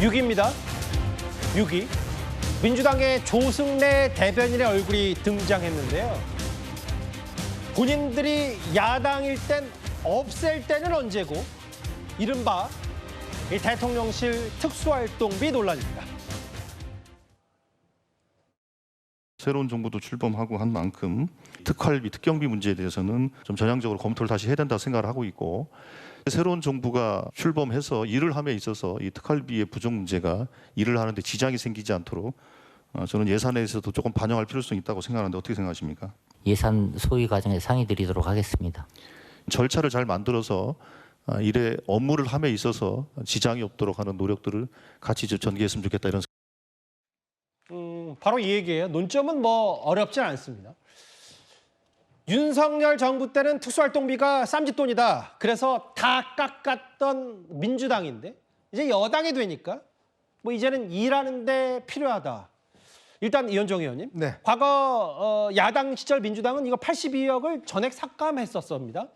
6위입니다. 6위. 민주당의 조승래 대변인의 얼굴이 등장했는데요. 본인들이 야당일 땐 없앨 때는 언제고 이른바 이 대통령실 특수활동비 논란입니다. 새로운 정부도 출범하고 한 만큼 특활비, 특경비 문제에 대해서는 좀 전향적으로 검토를 다시 해야 된다고 생각을 하고 있고, 새로운 정부가 출범해서 일을 함에 있어서 이 특활비의 부족 문제가 일을 하는데 지장이 생기지 않도록 저는 예산에서도 조금 반영할 필요성이 있다고 생각하는데 어떻게 생각하십니까? 예산 소위 과정에 상의 드리도록 하겠습니다. 절차를 잘 만들어서 일의 업무를 함에 있어서 지장이 없도록 하는 노력들을 같이 전개했으면 좋겠다 이런. 바로 이 얘기예요. 논점은 뭐 어렵진 않습니다. 윤석열 정부 때는 특수활동비가 쌈짓돈이다. 그래서 다 깎았던 민주당인데 이제 여당이 되니까 뭐 이제는 일하는데 필요하다. 일단 이현정 의원님, 네. 과거 야당 시절 민주당은 이거 82억을 전액 삭감했었습니다.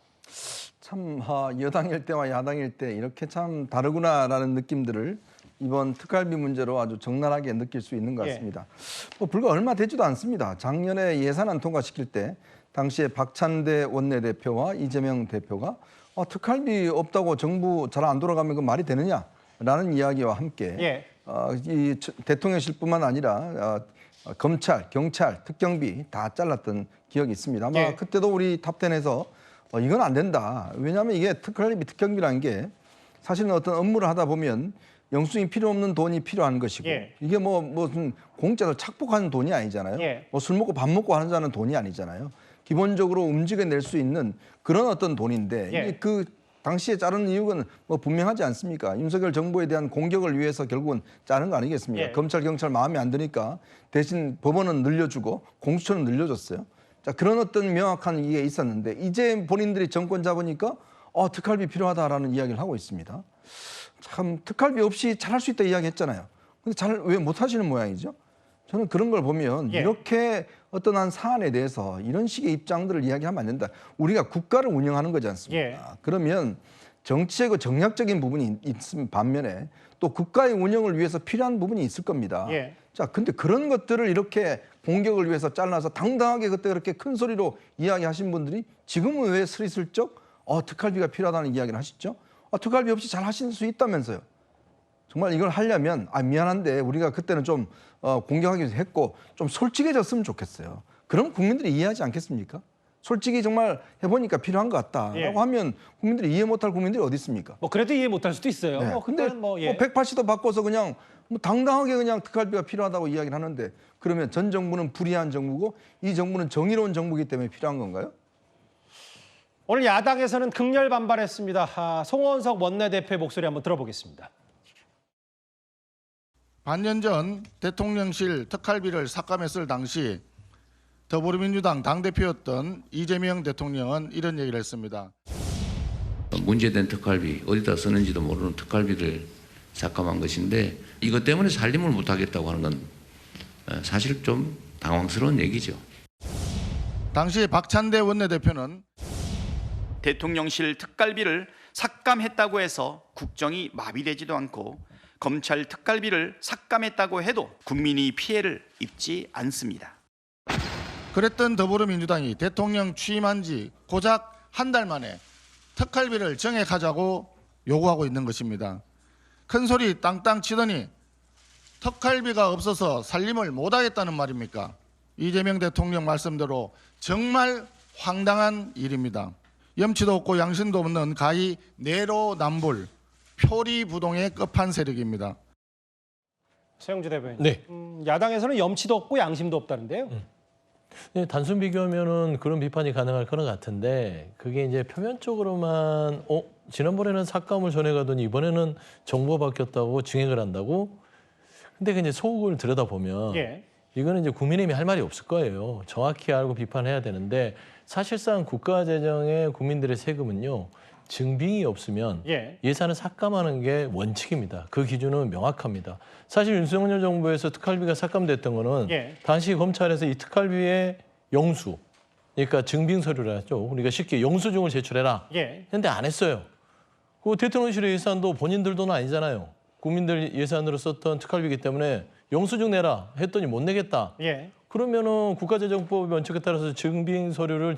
참 여당일 때와 야당일 때 이렇게 참 다르구나라는 느낌들을 이번 특활비 문제로 아주 적나라하게 느낄 수 있는 것 같습니다. 뭐 불과 얼마 되지도 않습니다. 작년에 예산안 통과시킬 때 당시에 박찬대 원내대표와 이재명 대표가 특활비 없다고 정부 잘 안 돌아가면 그 말이 되느냐라는 이야기와 함께 이 대통령실뿐만 아니라 검찰, 경찰, 특경비 다 잘랐던 기억이 있습니다. 아마 그때도 우리 탑10에서 이건 안 된다. 왜냐하면 이게 특활비, 특경비라는 게 사실은 어떤 업무를 하다 보면 영수증이 필요 없는 돈이 필요한 것이고 이게 무슨 공짜로 착복하는 돈이 아니잖아요. 뭐 술 먹고 밥 먹고 하는 자는 돈이 아니잖아요. 기본적으로 움직여낼 수 있는 그런 어떤 돈인데 이게 그 당시에 자른 이유는 뭐 분명하지 않습니까? 윤석열 정부에 대한 공격을 위해서 결국은 자른 거 아니겠습니까? 검찰, 경찰 마음에 안 드니까 대신 법원은 늘려주고 공수처는 늘려줬어요. 자, 그런 어떤 명확한 이게 있었는데 이제 본인들이 정권 잡으니까 특활비 필요하다라는 이야기를 하고 있습니다. 참 특활비 없이 잘할 수 있다 이야기했잖아요. 근데 잘 왜 못하시는 모양이죠? 저는 그런 걸 보면 이렇게 어떤 한 사안에 대해서 이런 식의 입장들을 이야기하면 안 된다. 우리가 국가를 운영하는 거지 않습니까? 그러면 정치적 정략적인 부분이 있는 반면에 또 국가의 운영을 위해서 필요한 부분이 있을 겁니다. 자, 근데 그런 것들을 이렇게 공격을 위해서 잘라서 당당하게 그때 그렇게 큰 소리로 이야기하신 분들이 지금은 왜 스리슬쩍 특활비가 필요하다는 이야기를 하시죠? 특활비 없이 잘 하실 수 있다면서요. 정말 이걸 하려면 미안한데 우리가 그때는 좀 공격하기도 했고 좀 솔직해졌으면 좋겠어요. 그럼 국민들이 이해하지 않겠습니까? 솔직히 정말 해보니까 필요한 것 같다라고 하면 국민들이 이해 못할 국민들이 어디 있습니까? 뭐 그래도 이해 못할 수도 있어요. 근데 180도 바꿔서 그냥 당당하게 그냥 특활비가 필요하다고 이야기를 하는데 그러면 전 정부는 불의한 정부고 이 정부는 정의로운 정부이기 때문에 필요한 건가요? 오늘 야당에서는 극렬 반발했습니다. 송원석 원내대표의 목소리 한번 들어보겠습니다. 반년 전 대통령실 특활비를 삭감했을 당시 더불어민주당 당대표였던 이재명 대통령은 이런 얘기를 했습니다. 문제된 특활비, 어디다 쓰는지도 모르는 특활비를 삭감한 것인데 이것 때문에 살림을 못하겠다고 하는 건 사실 좀 당황스러운 얘기죠. 당시 박찬대 원내대표는 대통령실 특활비를 삭감했다고 해서 국정이 마비되지도 않고 검찰 특활비를 삭감했다고 해도 국민이 피해를 입지 않습니다. 그랬던 더불어민주당이 대통령 취임한 지 고작 한 달 만에 특활비를 정액하자고 요구하고 있는 것입니다. 큰 소리 땅땅 치더니 특활비가 없어서 살림을 못하겠다는 말입니까? 이재명 대통령 말씀대로 정말 황당한 일입니다. 염치도 없고 양심도 없는 가히 내로남불, 표리부동의 끝판 세력입니다. 최영주 대변인. 야당에서는 염치도 없고 양심도 없다는데요. 단순 비교하면은 그런 비판이 가능할 것 같은데 그게 이제 표면적으로만 지난번에는 삭감을 전해가더니 이번에는 정부가 바뀌었다고 증액을 한다고? 근데 이제 속을 들여다보면 이거는 이제 국민의힘이 할 말이 없을 거예요. 정확히 알고 비판해야 되는데 사실상 국가 재정의 국민들의 세금은요. 증빙이 없으면 예산을 삭감하는 게 원칙입니다. 그 기준은 명확합니다. 사실 윤석열 정부에서 특활비가 삭감됐던 거는 당시 검찰에서 이 특활비의 영수, 그러니까 증빙 서류를 하죠. 우리가 쉽게 영수증을 제출해라. 근데 안 했어요. 그 대통령실의 예산도 본인들 돈 아니잖아요. 국민들 예산으로 썼던 특활비이기 때문에 영수증 내라 했더니 못 내겠다. 예. 그러면은 국가재정법 원칙에 따라서 증빙 서류를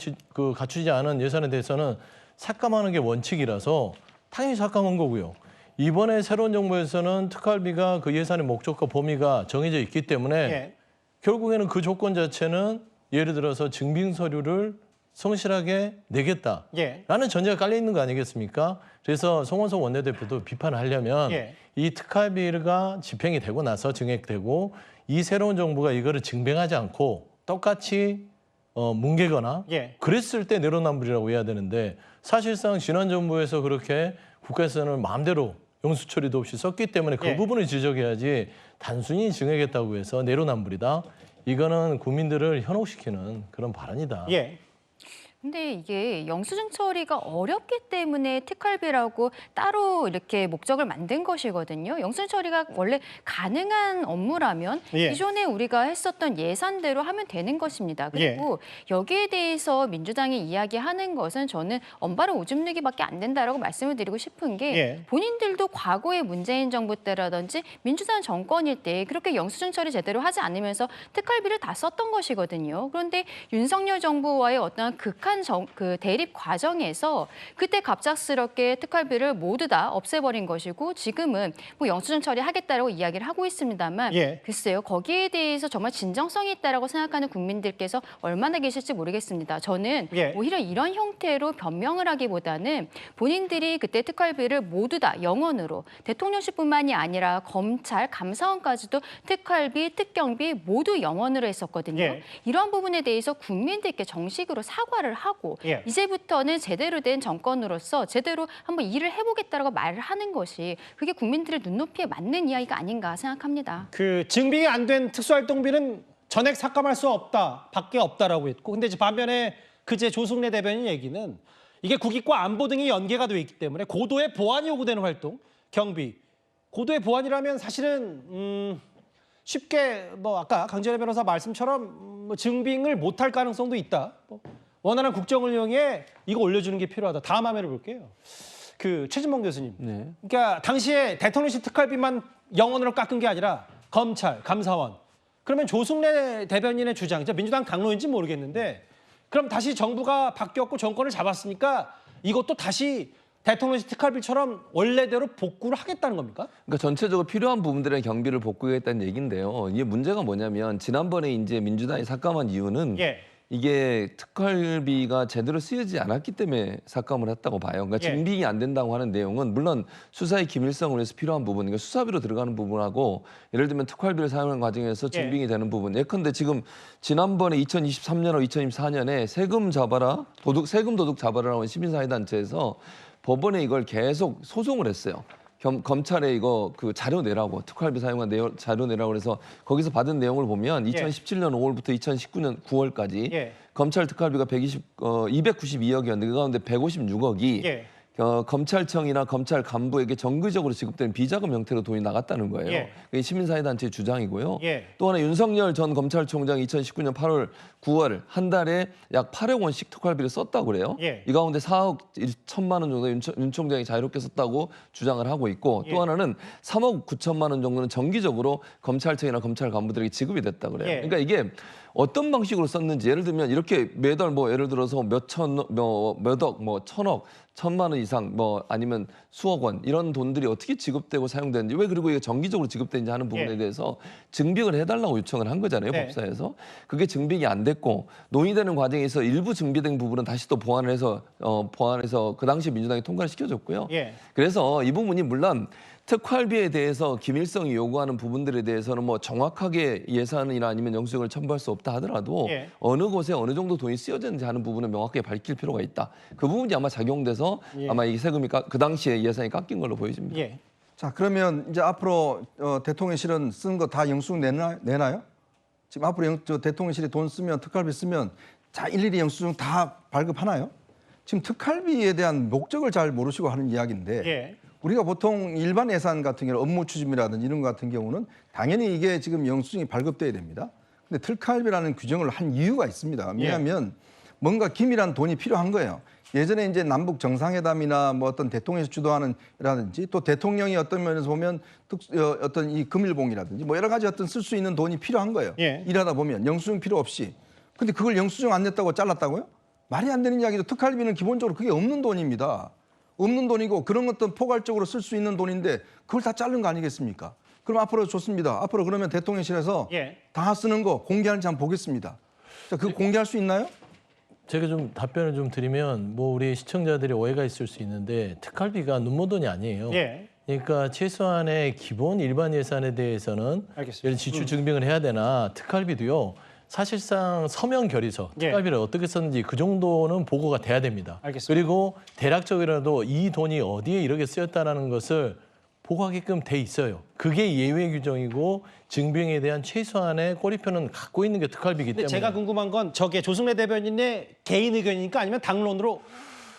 갖추지 않은 예산에 대해서는 삭감하는 게 원칙이라서 당연히 삭감한 거고요. 이번에 새로운 정부에서는 특활비가 그 예산의 목적과 범위가 정해져 있기 때문에 예. 결국에는 그 조건 자체는 예를 들어서 증빙 서류를 성실하게 내겠다라는 예. 전제가 깔려 있는 거 아니겠습니까? 그래서 송원석 원내대표도 비판을 하려면 예. 이 특활비가 집행이 되고 나서 증액되고 이 새로운 정부가 이거를 증빙하지 않고 똑같이 뭉개거나 예. 그랬을 때 내로남불이라고 해야 되는데 사실상 지난 정부에서 그렇게 국가예산을 마음대로 영수 처리도 없이 썼기 때문에 그 예. 부분을 지적해야지 단순히 증액했다고 해서 내로남불이다. 이거는 국민들을 현혹시키는 그런 발언이다. 예. 근데 이게 영수증 처리가 어렵기 때문에 특활비라고 따로 이렇게 목적을 만든 것이거든요. 영수증 처리가 원래 가능한 업무라면 예. 기존에 우리가 했었던 예산대로 하면 되는 것입니다. 그리고 여기에 대해서 민주당이 이야기하는 것은 저는 언바로 오줌 누기밖에 안 된다라고 말씀을 드리고 싶은 게 예. 본인들도 과거에 문재인 정부 때라든지 민주당 정권일 때 그렇게 영수증 처리 제대로 하지 않으면서 특활비를 다 썼던 것이거든요. 그런데 윤석열 정부와의 어떤 극한 그 대립 과정에서 그때 갑작스럽게 특활비를 모두 다 없애버린 것이고 지금은 뭐 영수증 처리하겠다라고 이야기를 하고 있습니다만 예. 글쎄요. 거기에 대해서 정말 진정성이 있다라고 생각하는 국민들께서 얼마나 계실지 모르겠습니다. 저는 예. 오히려 이런 형태로 변명을 하기보다는 본인들이 그때 특활비를 모두 다 영원으로 대통령실뿐만이 아니라 검찰, 감사원까지도 특활비, 특경비 모두 영원으로 했었거든요. 예. 이런 부분에 대해서 국민들께 정식으로 사과를 하고 예. 이제부터는 제대로 된 정권으로서 제대로 한번 일을 해보겠다라고 말을 하는 것이 그게 국민들의 눈높이에 맞는 이야기가 아닌가 생각합니다. 그 증빙이 안 된 특수활동비는 전액 삭감할 수 없다, 밖에 없다라고 했고, 근데 이제 반면에 그제 조승래 대변인 얘기는 이게 국익과 안보 등이 연계가 되어 있기 때문에 고도의 보안이 요구되는 활동, 경비, 고도의 보안이라면 사실은 쉽게 뭐 아까 강전혜 변호사 말씀처럼 뭐 증빙을 못할 가능성도 있다. 원활한 국정을 이용해 이거 올려주는 게 필요하다. 다음 화면을 볼게요. 그 최진봉 교수님. 네. 그러니까 당시에 대통령실 특활비만 영원으로 깎은 게 아니라 검찰, 감사원. 그러면 조승래 대변인의 주장, 민주당 당론인지 모르겠는데 그럼 다시 정부가 바뀌었고 정권을 잡았으니까 이것도 다시 대통령실 특활비처럼 원래대로 복구를 하겠다는 겁니까? 그러니까 전체적으로 필요한 부분들의 경비를 복구하겠다는 얘기인데요. 이게 문제가 뭐냐면 지난번에 이제 민주당이 삭감한 이유는 예. 이게 특활비가 제대로 쓰이지 않았기 때문에 삭감을 했다고 봐요. 그러니까 예. 증빙이 안 된다고 하는 내용은 물론 수사의 기밀성을 위해서 필요한 부분, 그러니까 수사비로 들어가는 부분하고 예를 들면 특활비를 사용하는 과정에서 증빙이 되는 부분. 예컨대 지금 지난번에 2023년하고 2024년에 세금 도둑 잡아라라는 시민사회단체에서 법원에 이걸 계속 소송을 했어요. 검찰에 이거 그 자료 내라고 특활비 사용한 자료 내라고 그래서 거기서 받은 내용을 보면 2017년 5월부터 2019년 9월까지 예. 검찰 특활비가 292억이었는데 그 가운데 156억이 예. 검찰청이나 검찰 간부에게 정기적으로 지급되는 비자금 형태로 돈이 나갔다는 거예요. 예. 그게 시민사회단체의 주장이고요. 예. 또 하나 윤석열 전 검찰총장이 2019년 8월 9월 한 달에 약 8억 원씩 특활비를 썼다고 그래요. 예. 이 가운데 4억 1천만 원 정도 윤 총장이 자유롭게 썼다고 주장을 하고 있고 예. 또 하나는 3억 9천만 원 정도는 정기적으로 검찰청이나 검찰 간부들에게 지급이 됐다고 그래요. 예. 그러니까 이게 어떤 방식으로 썼는지 예를 들면 이렇게 매달 뭐 예를 들어서 몇억 뭐 천억 천만 원 이상 뭐 아니면 수억 원 이런 돈들이 어떻게 지급되고 사용되는지 왜 그리고 이게 정기적으로 지급되는지 하는 부분에 대해서 증빙을 해달라고 요청을 한 거잖아요. 네. 법사에서. 그게 증빙이 안 됐고 논의되는 과정에서 일부 증빙된 부분은 다시 또 보완을 해서 그 당시 민주당이 통과를 시켜줬고요. 예. 그래서 이 부분이 물론 특활비에 대해서 기밀성이 요구하는 부분들에 대해서는 뭐 정확하게 예산이나 아니면 영수증을 첨부할 수 없다 하더라도 예. 어느 곳에 어느 정도 돈이 쓰여졌는지 하는 부분은 명확하게 밝힐 필요가 있다. 그 부분이 아마 작용돼서 예. 아마 이 세금이 그 당시에 예산이 깎인 걸로 보여집니다. 예. 자, 그러면 이제 앞으로 대통령실은 쓴 거 다 영수증 내나요? 지금 앞으로 대통령실이 돈 쓰면 특활비 쓰면 자 일일이 영수증 다 발급하나요? 지금 특활비에 대한 목적을 잘 모르시고 하는 이야기인데 예. 우리가 보통 일반 예산 같은 경우 업무 추진이라든지 이런 것 같은 경우는 당연히 이게 지금 영수증이 발급돼야 됩니다. 근데 특활비라는 규정을 한 이유가 있습니다. 왜냐하면 뭔가 기밀한 돈이 필요한 거예요. 예전에 이제 남북 정상회담이나 뭐 어떤 대통령이 주도하는라든지 또 대통령이 어떤 면에서 보면 어떤 이 금일봉이라든지 뭐 여러 가지 어떤 쓸 수 있는 돈이 필요한 거예요. 예. 일하다 보면 영수증 필요 없이. 근데 그걸 영수증 안 냈다고 잘랐다고요? 말이 안 되는 이야기죠. 특활비는 기본적으로 그게 없는 돈입니다. 없는 돈이고 그런 것도 포괄적으로 쓸 수 있는 돈인데 그걸 다 자른 거 아니겠습니까? 그럼 앞으로 좋습니다. 앞으로 그러면 대통령실에서 예. 다 쓰는 거 공개하는지 한번 보겠습니다. 자, 그거 공개할 수 있나요? 제가 좀 답변을 좀 드리면 뭐 우리 시청자들이 오해가 있을 수 있는데 특활비가 눈모돈이 아니에요. 예. 그러니까 최소한의 기본 일반 예산에 대해서는 알겠습니다. 예를 지출 증빙을 해야 되나 특활비도요. 사실상 서면 결의서 예. 특활비를 어떻게 썼는지 그 정도는 보고가 돼야 됩니다. 알겠습니다. 그리고 대략적이라도 이 돈이 어디에 이렇게 쓰였다라는 것을 보고하게끔 돼 있어요. 그게 예외 규정이고 증빙에 대한 최소한의 꼬리표는 갖고 있는 게 특활비이기 근데 때문에. 제가 궁금한 건 저게 조승래 대변인의 개인 의견이니까 아니면 당론으로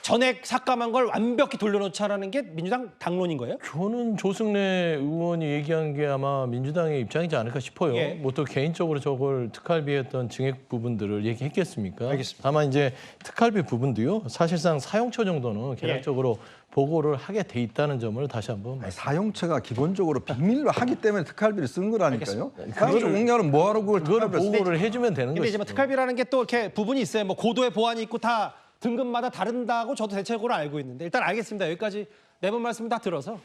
전액 삭감한 걸 완벽히 돌려놓자라는 게 민주당 당론인 거예요? 저는 조승래 의원이 얘기한 게 아마 민주당의 입장이지 않을까 싶어요. 예. 뭐 또 개인적으로 저걸 특활비의 어떤 증액 부분들을 얘기했겠습니까? 알겠습니다. 다만 이제 특활비 부분도요. 사실상 사용처 정도는 계략적으로 보고를 하게 돼 있다는 점을 다시 한번 아니, 말씀. 사용처가 기본적으로 비밀로 하기 때문에 특활비를 쓴 거라니까요. 알겠습니다. 사용처 공개하면 뭐하러 그걸 그거를 특활비를 보고를 해주면 되는 근데 이제 거죠. 뭐 특활비라는 게 또 이렇게 부분이 있어요. 뭐 고도의 보안이 있고 다 등급마다 다른다고 저도 대체적으로 알고 있는데 일단 알겠습니다. 여기까지 네 번 말씀 다 들어서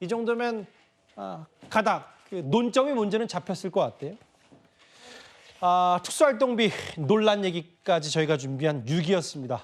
이 정도면 가닥 그 논점의 문제는 잡혔을 것 같아요. 특수활동비 논란 얘기까지 저희가 준비한 6위였습니다.